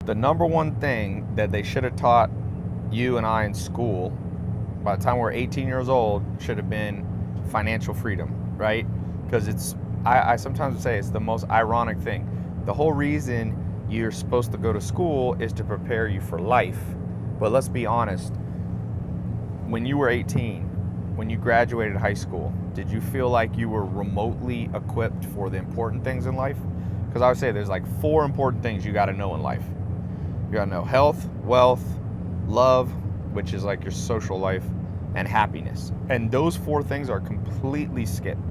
The number one thing that they should have taught you and I in school by the time we're 18 years old should have been financial freedom, right? Because I sometimes say it's the most ironic thing. The whole reason you're supposed to go to school is to prepare you for life. But let's be honest, when you were 18, when you graduated high school, did you feel like you were remotely equipped for the important things in life? Because I would say there's like 4 important things you got to know in life. You got to know health, wealth, love, which is like your social life, and happiness. And those 4 things are completely skipped.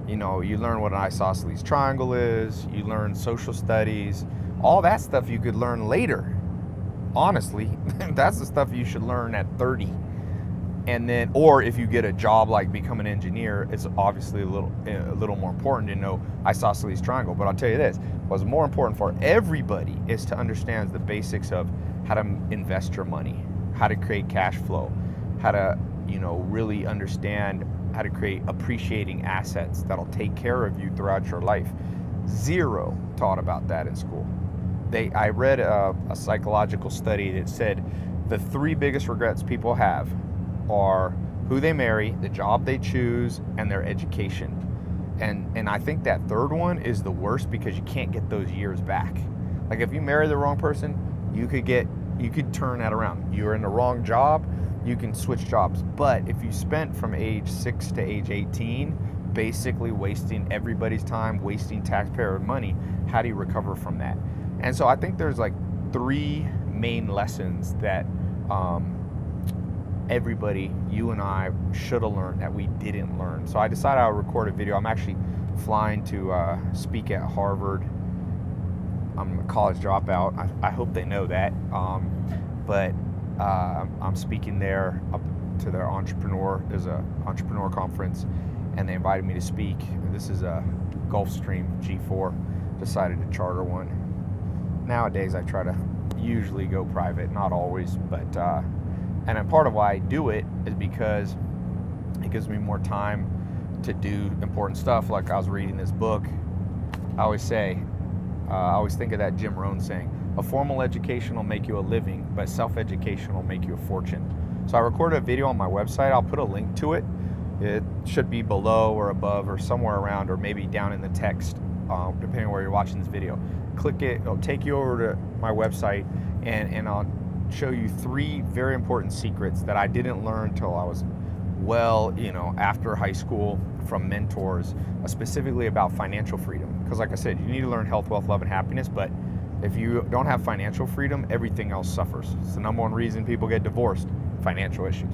You know, you learn what an isosceles triangle is, you learn social studies, all that stuff you could learn later. Honestly, that's the stuff you should learn at 30. And then, or if you get a job like become an engineer, it's obviously a little more important to know isosceles triangle. But I'll tell you this, what's more important for everybody is to understand the basics of how to invest your money, how to create cash flow, how to, really understand how to create appreciating assets that'll take care of you throughout your life. Zero taught about that in school. I read a psychological study that said the 3 biggest regrets people have are who they marry, the job they choose, and their education. And I think that third one is the worst because you can't get those years back. Like if you marry the wrong person, you could turn that around. You're in the wrong job, you can switch jobs. But if you spent from age 6 to age 18 basically wasting everybody's time, wasting taxpayer money, how do you recover from that? And so I think there's like 3 main lessons that everybody, you and I, should have learned that we didn't learn. So I decided I would record a video. I'm actually flying to speak at Harvard. I'm a college dropout. I hope they know that. But I'm speaking there up to their there's a entrepreneur conference, and they invited me to speak. This is a Gulfstream G4. Decided to charter one. Nowadays I try to usually go private, not always, but and a part of why I do it is because it gives me more time to do important stuff. Like I was reading this book. I always think of that Jim Rohn saying, a formal education will make you a living, but self-education will make you a fortune. So I recorded a video on my website. I'll put a link to it. It should be below or above or somewhere around, or maybe down in the text, depending on where you're watching this video. Click it, it'll take you over to my website, and I'll show you 3 very important secrets that I didn't learn till I was after high school from mentors, specifically about financial freedom. Because like I said, you need to learn health, wealth, love, and happiness, but if you don't have financial freedom, everything else suffers. It's the number 1 reason people get divorced, financial issues.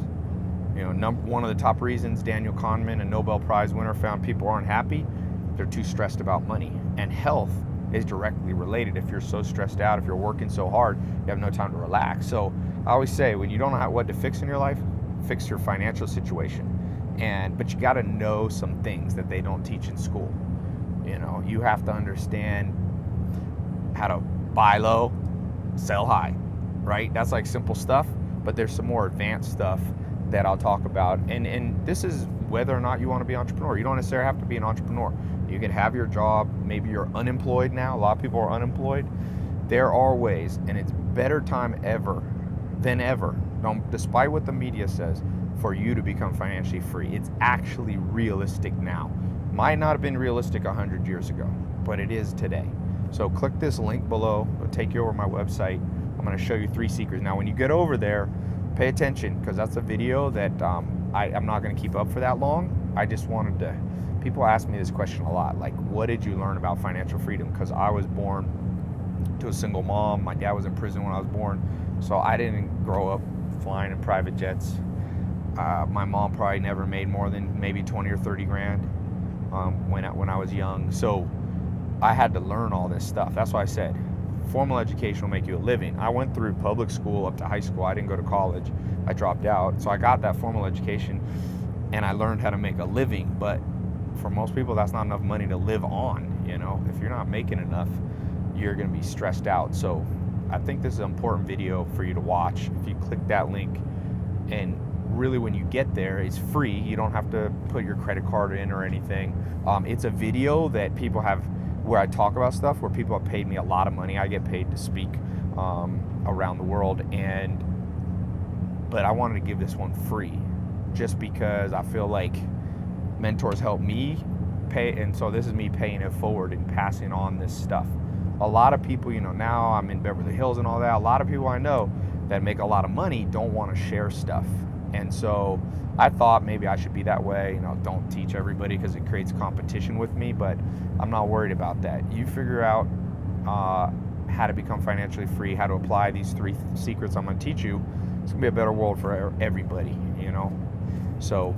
One of the top reasons Daniel Kahneman, a Nobel Prize winner, found people aren't happy, they're too stressed about money. And health is directly related. If you're so stressed out, if you're working so hard, you have no time to relax. So I always say, when you don't know what to fix in your life, fix your financial situation. But you got to know some things that they don't teach in school. You have to understand how to buy low, sell high, right? That's like simple stuff, but there's some more advanced stuff that I'll talk about. And this is whether or not you want to be an entrepreneur. You don't necessarily have to be an entrepreneur. You can have your job. Maybe you're unemployed now. A lot of people are unemployed. There are ways, and it's better time ever than ever, despite what the media says, for you to become financially free. It's actually realistic now. Might not have been realistic 100 years ago, but it is today. So click this link below. It'll take you over to my website. I'm going to show you 3 secrets. Now, when you get over there, pay attention, because that's a video that I'm not going to keep up for that long. I just wanted to, people ask me this question a lot, like, what did you learn about financial freedom? Because I was born to a single mom. My dad was in prison when I was born, so I didn't grow up flying in private jets. My mom probably never made more than maybe 20 or 30 grand when I was young. So I had to learn all this stuff. That's why I said formal education will make you a living. I went through public school up to high school. I didn't go to college. I dropped out. So I got that formal education and I learned how to make a living. But for most people, that's not enough money to live on. If you're not making enough, you're going to be stressed out. So I think this is an important video for you to watch. If you click that link, and really when you get there, it's free. You don't have to put your credit card in or anything. It's a video that people have where I talk about stuff where people have paid me a lot of money. I get paid to speak around the world, but I wanted to give this one free just because I feel like mentors help me pay, and so this is me paying it forward and passing on this stuff. A lot of people, now I'm in Beverly Hills and all that, a lot of people I know that make a lot of money don't want to share stuff. And so I thought maybe I should be that way, don't teach everybody because it creates competition with me, but I'm not worried about that. You figure out how to become financially free, how to apply these 3 secrets I'm going to teach you. It's going to be a better world for everybody, So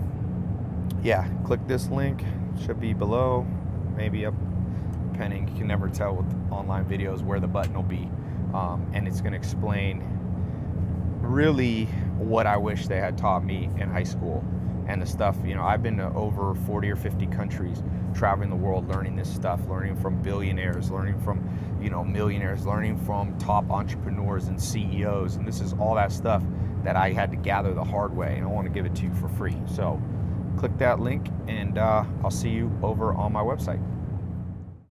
yeah, click this link. Should be below, maybe up, depending. You can never tell with online videos where the button will be. And it's going to explain really what I wish they had taught me in high school and the stuff. I've been to over 40 or 50 countries, traveling the world, learning this stuff, learning from billionaires, learning from millionaires, learning from top entrepreneurs and CEOs. And this is all that stuff that I had to gather the hard way, and I want to give it to you for free. So click that link, and I'll see you over on my website.